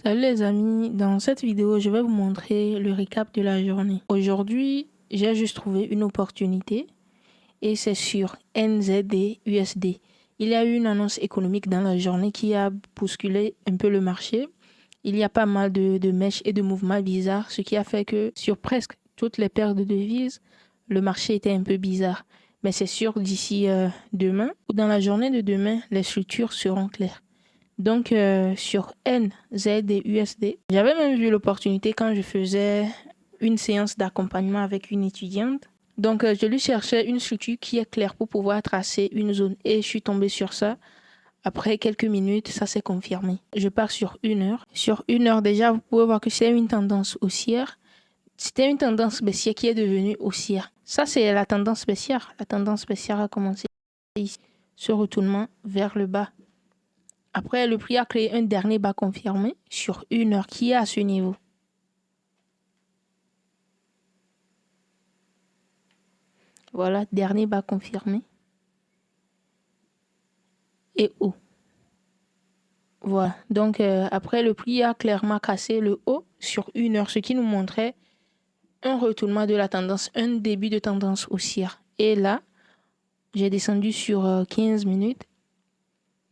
Salut les amis, dans cette vidéo, je vais vous montrer le récap de la journée. Aujourd'hui, j'ai juste trouvé une opportunité et c'est sur NZD-USD. Il y a eu une annonce économique dans la journée qui a bousculé un peu le marché. Il y a pas mal de mèches et de mouvements bizarres, ce qui a fait que sur presque toutes les paires de devises, le marché était un peu bizarre. Mais c'est sûr, d'ici demain ou dans la journée de demain, les structures seront claires. Donc, sur NZ et USD, j'avais même vu l'opportunité quand je faisais une séance d'accompagnement avec une étudiante. Donc, je lui cherchais une structure qui est claire pour pouvoir tracer une zone. Et je suis tombée sur ça. Après quelques minutes, ça s'est confirmé. Je pars sur 1 heure. Sur 1 heure, déjà, vous pouvez voir que c'est une tendance haussière. C'était une tendance baissière qui est devenue haussière. Ça, c'est la tendance baissière. La tendance baissière a commencé ici, ce retournement vers le bas. Après, le prix a créé un dernier bas confirmé sur 1 heure qui est à ce niveau. Voilà, dernier bas confirmé. Et haut. Voilà. Donc, après, le prix a clairement cassé le haut sur 1 heure, ce qui nous montrait un retournement de la tendance, un début de tendance haussière. Et là, j'ai descendu sur 15 minutes.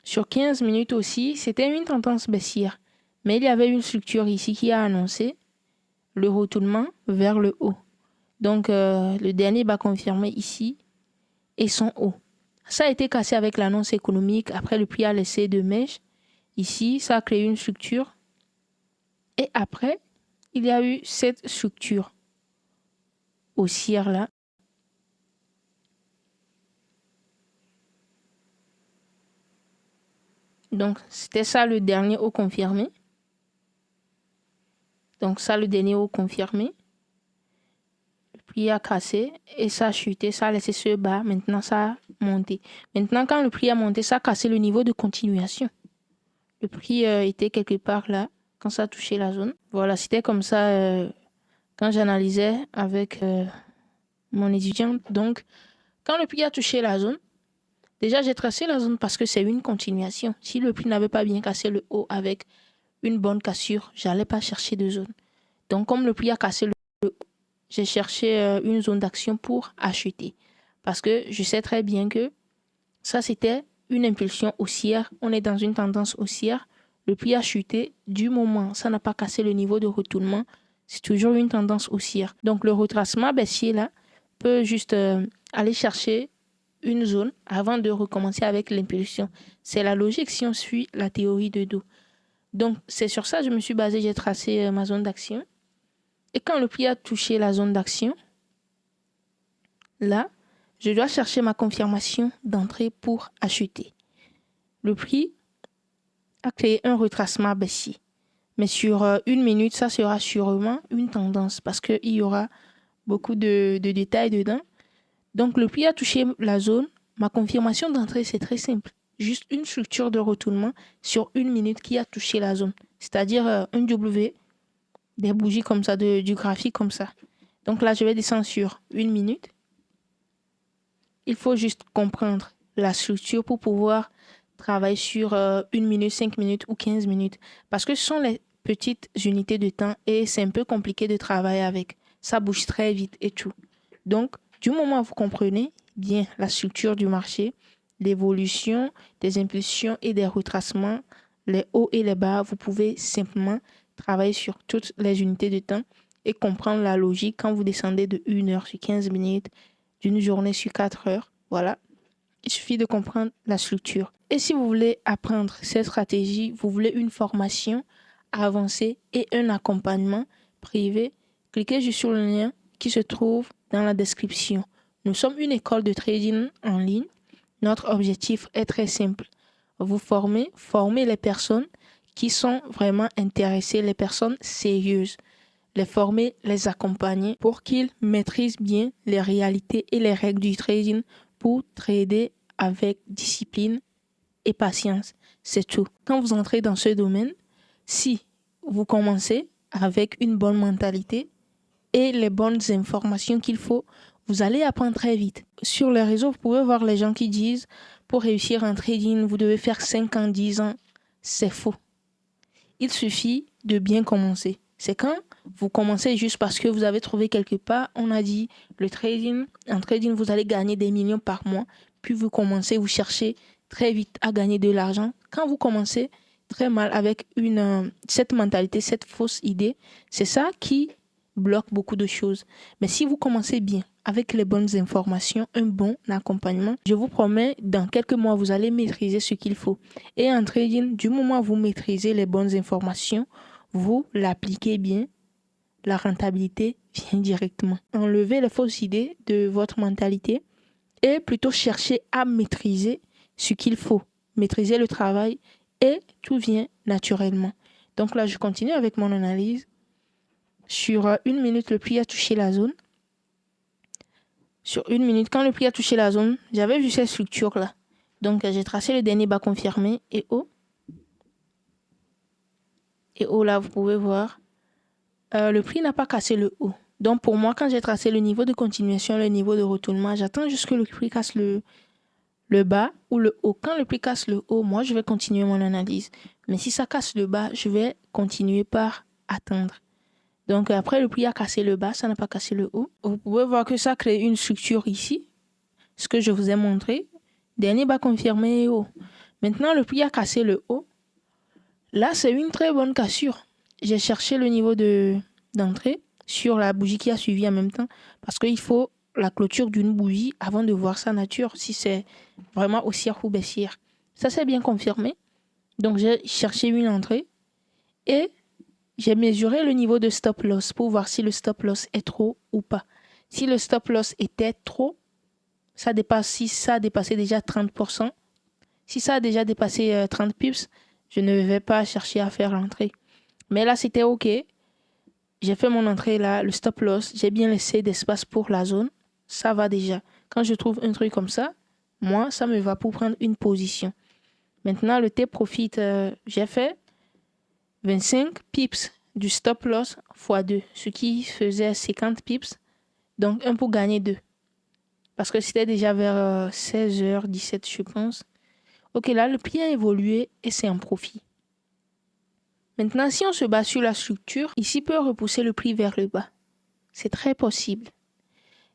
Sur 15 minutes aussi, c'était une tendance baissière. Mais il y avait une structure ici qui a annoncé le retournement vers le haut. Donc, le dernier bas confirmé ici et son haut. Ça a été cassé avec l'annonce économique. Après, le prix a laissé deux mèches. Ici, ça a créé une structure. Et après, il y a eu cette structure haussière là. Donc, c'était ça le dernier haut confirmé. Donc, ça, le dernier haut confirmé. Le prix a cassé et ça a chuté. Ça a laissé ce bas. Maintenant, ça a monté. Maintenant, quand le prix a monté, ça a cassé le niveau de continuation. Le prix était quelque part là, quand ça a touché la zone. Voilà, c'était comme ça quand j'analysais avec mon étudiante. Donc, quand le prix a touché la zone, déjà j'ai tracé la zone parce que c'est une continuation. Si le prix n'avait pas bien cassé le haut avec une bonne cassure, j'allais pas chercher de zone. Donc, comme le prix a cassé le haut, j'ai cherché une zone d'action pour acheter. Parce que je sais très bien que ça, c'était une impulsion haussière. On est dans une tendance haussière. Le prix a chuté du moment. Ça n'a pas cassé le niveau de retournement. C'est toujours une tendance haussière. Donc, le retracement baissier, là, peut juste aller chercher une zone avant de recommencer avec l'impulsion. C'est la logique si on suit la théorie de dos. Donc, c'est sur ça que je me suis basée. J'ai tracé ma zone d'action. Et quand le prix a touché la zone d'action, là, je dois chercher ma confirmation d'entrée pour acheter. Le prix a créé un retracement baissier. Mais sur 1 minute, ça sera sûrement une tendance parce qu'il y aura beaucoup de détails dedans. Donc, le prix a touché la zone. Ma confirmation d'entrée, c'est très simple. Juste une structure de retournement sur 1 minute qui a touché la zone. C'est-à-dire un W, des bougies comme ça, du graphique comme ça. Donc là, je vais descendre sur 1 minute. Il faut juste comprendre la structure pour pouvoir travailler sur 1 minute, 5 minutes ou 15 minutes. Parce que ce sont les petites unités de temps et c'est un peu compliqué de travailler avec. Ça bouge très vite et tout. Donc, du moment où vous comprenez bien la structure du marché, l'évolution des impulsions et des retracements, les hauts et les bas, vous pouvez simplement travailler sur toutes les unités de temps et comprendre la logique quand vous descendez de 1 heure sur 15 minutes, d'une journée sur 4 heures. Voilà. Il suffit de comprendre la structure. Et si vous voulez apprendre cette stratégie, vous voulez une formation avancée et un accompagnement privé, cliquez juste sur le lien qui se trouve dans la description. Nous sommes une école de trading en ligne. Notre objectif est très simple. Vous former les personnes qui sont vraiment intéressées, les personnes sérieuses. Les former, les accompagner pour qu'ils maîtrisent bien les réalités et les règles du trading pour trader avec discipline et patience. C'est tout. Quand vous entrez dans ce domaine, si vous commencez avec une bonne mentalité et les bonnes informations qu'il faut, vous allez apprendre très vite. Sur les réseaux, vous pouvez voir les gens qui disent pour réussir en trading, vous devez faire 5 ans, 10 ans. C'est faux. il suffit de bien commencer. C'est quand vous commencez juste parce que vous avez trouvé quelque part, on a dit le trading, en trading, vous allez gagner des millions par mois. Puis vous commencez, vous cherchez très vite à gagner de l'argent. Quand vous commencez très mal avec cette mentalité, cette fausse idée, c'est ça qui bloque beaucoup de choses. Mais si vous commencez bien, avec les bonnes informations, un bon accompagnement, je vous promets, dans quelques mois, vous allez maîtriser ce qu'il faut. Et en trading, du moment où vous maîtrisez les bonnes informations, vous l'appliquez bien, la rentabilité vient directement. Enlevez les fausses idées de votre mentalité et plutôt chercher à maîtriser ce qu'il faut, maîtriser le travail et tout vient naturellement. Donc là, je continue avec mon analyse. Sur 1 minute, le prix a touché la zone. Sur 1 minute, quand le prix a touché la zone, j'avais vu cette structure-là. Donc, j'ai tracé le dernier bas confirmé et haut. Et haut, là, vous pouvez voir, le prix n'a pas cassé le haut. Donc, pour moi, quand j'ai tracé le niveau de continuation, le niveau de retournement, j'attends juste que le prix casse le bas ou le haut. Quand le prix casse le haut, moi, je vais continuer mon analyse. Mais si ça casse le bas, je vais continuer par attendre. Donc, après, le prix a cassé le bas, ça n'a pas cassé le haut. Vous pouvez voir que ça crée une structure ici, ce que je vous ai montré. Dernier bas confirmé et haut. Maintenant, le prix a cassé le haut. Là, c'est une très bonne cassure. J'ai cherché le niveau d'entrée sur la bougie qui a suivi en même temps parce qu'il faut la clôture d'une bougie avant de voir sa nature, si c'est vraiment haussière ou baissière. Ça s'est bien confirmé. Donc, j'ai cherché une entrée et j'ai mesuré le niveau de stop loss pour voir si le stop loss est trop ou pas. Si le stop loss était trop, si ça a dépassé déjà 30%, si ça a déjà dépassé 30 pips, je ne vais pas chercher à faire l'entrée. Mais là, c'était OK. J'ai fait mon entrée là, le stop loss. J'ai bien laissé d'espace pour la zone. Ça va déjà. Quand je trouve un truc comme ça, moi, ça me va pour prendre une position. Maintenant, le T-Profit, j'ai fait 25 pips du stop loss x 2, ce qui faisait 50 pips. Donc, un pour gagner 2. Parce que c'était déjà vers 16h17, je pense. Ok, là, le prix a évolué et c'est un profit. Maintenant, si on se base sur la structure, ici peut repousser le prix vers le bas. C'est très possible.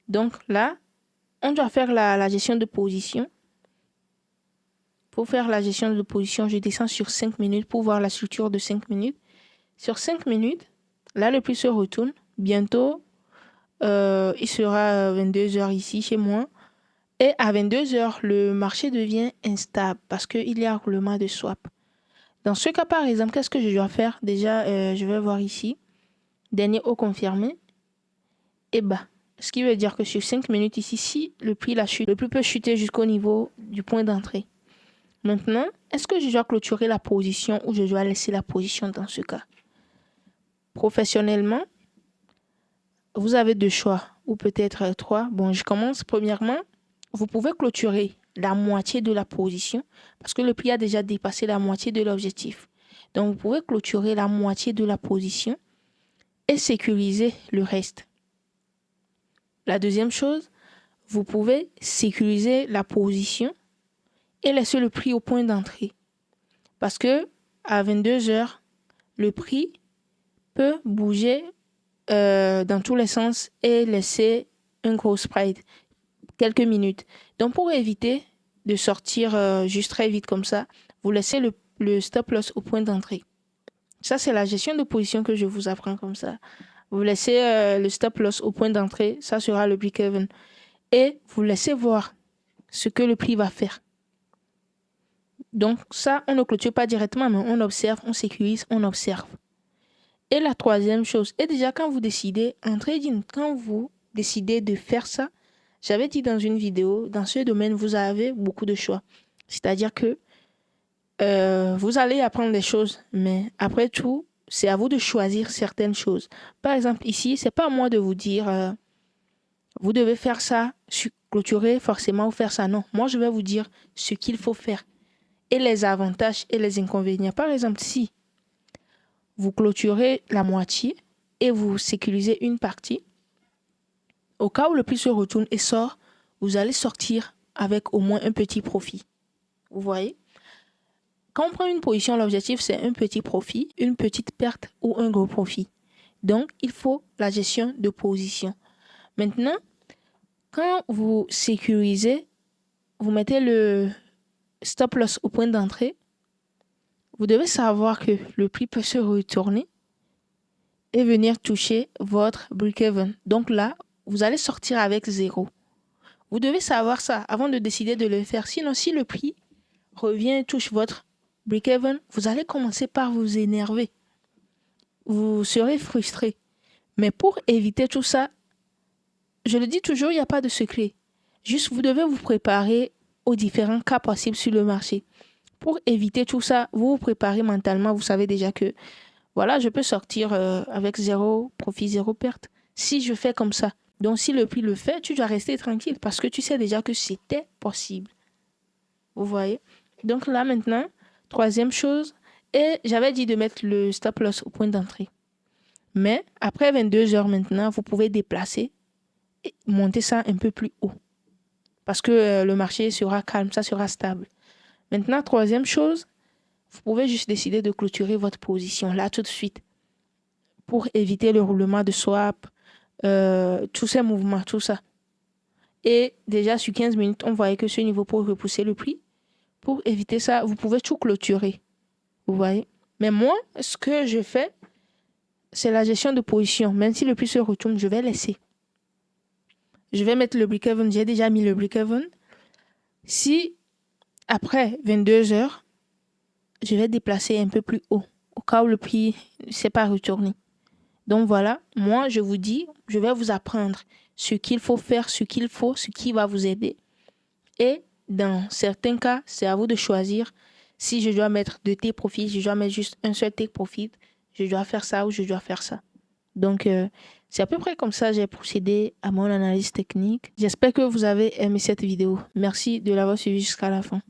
Donc là, on doit faire la gestion de position. Pour faire la gestion de position, je descends sur 5 minutes pour voir la structure de 5 minutes. Sur 5 minutes, là, le prix se retourne. Bientôt, il sera 22h ici chez moi. Et à 22h, le marché devient instable parce qu'il y a un roulement de swap. Dans ce cas, par exemple, qu'est-ce que je dois faire? Déjà, je vais voir ici. Dernier haut confirmé. Et bas. Ce qui veut dire que sur 5 minutes ici, si le prix la chute, le prix peut chuter jusqu'au niveau du point d'entrée. Maintenant, est-ce que je dois clôturer la position ou je dois laisser la position dans ce cas? Professionnellement, vous avez 2 choix ou peut-être 3. Bon, je commence. Premièrement, vous pouvez clôturer la moitié de la position parce que le prix a déjà dépassé la moitié de l'objectif. Donc, vous pouvez clôturer la moitié de la position et sécuriser le reste. La deuxième chose, vous pouvez sécuriser la position et laisser le prix au point d'entrée. Parce que à 22h, le prix peut bouger dans tous les sens et laisser un gros spread quelques minutes. Donc, pour éviter de sortir juste très vite comme ça, vous laissez le stop loss au point d'entrée. Ça, c'est la gestion de position que je vous apprends comme ça. Vous laissez le stop loss au point d'entrée, ça sera le break-even. Et vous laissez voir ce que le prix va faire. Donc, ça, on ne clôture pas directement, mais on observe, on sécurise, on observe. Et la troisième chose, et déjà quand vous décidez, en trading, quand vous décidez de faire ça, j'avais dit dans une vidéo, dans ce domaine, vous avez beaucoup de choix. C'est-à-dire que vous allez apprendre des choses, mais après tout, c'est à vous de choisir certaines choses. Par exemple, ici, c'est pas à moi de vous dire, vous devez faire ça, clôturer forcément ou faire ça. Non, moi, je vais vous dire ce qu'il faut faire et les avantages et les inconvénients. Par exemple, si vous clôturez la moitié et vous sécurisez une partie, au cas où le prix se retourne et sort, vous allez sortir avec au moins un petit profit. Vous voyez? Quand on prend une position, l'objectif, c'est un petit profit, une petite perte ou un gros profit. Donc, il faut la gestion de position. Maintenant, quand vous sécurisez, vous mettez le stop loss au point d'entrée, vous devez savoir que le prix peut se retourner et venir toucher votre break-even. Donc là, vous allez sortir avec 0. Vous devez savoir ça avant de décider de le faire. Sinon, si le prix revient et touche votre break-even, vous allez commencer par vous énerver. Vous serez frustré. Mais pour éviter tout ça, je le dis toujours, il n'y a pas de secret. Juste, vous devez vous préparer aux différents cas possibles sur le marché. Pour éviter tout ça, vous vous préparez mentalement. Vous savez déjà que, voilà, je peux sortir avec 0 profit, 0 perte. Si je fais comme ça. Donc, si le prix le fait, tu dois rester tranquille parce que tu sais déjà que c'était possible. Vous voyez? Donc là, maintenant, troisième chose, et j'avais dit de mettre le stop loss au point d'entrée. Mais après 22 heures maintenant, vous pouvez déplacer et monter ça un peu plus haut. Parce que le marché sera calme, ça sera stable. Maintenant, troisième chose, vous pouvez juste décider de clôturer votre position là tout de suite pour éviter le roulement de swap, tous ces mouvements, tout ça. Et déjà, sur 15 minutes, on voyait que ce niveau pour repousser le prix. Pour éviter ça, vous pouvez tout clôturer. Vous voyez? Mais moi, ce que je fais, c'est la gestion de position. Même si le prix se retourne, je vais laisser. Je vais mettre le break-even. J'ai déjà mis le break-even. Si, après 22 heures, je vais déplacer un peu plus haut, au cas où le prix ne s'est pas retourné. Donc voilà, moi, je vous dis, je vais vous apprendre ce qu'il faut faire, ce qui va vous aider. Et dans certains cas, c'est à vous de choisir si je dois mettre 2 take profit, si je dois mettre juste un seul take profit, je dois faire ça ou je dois faire ça. Donc, c'est à peu près comme ça que j'ai procédé à mon analyse technique. J'espère que vous avez aimé cette vidéo. Merci de l'avoir suivi jusqu'à la fin.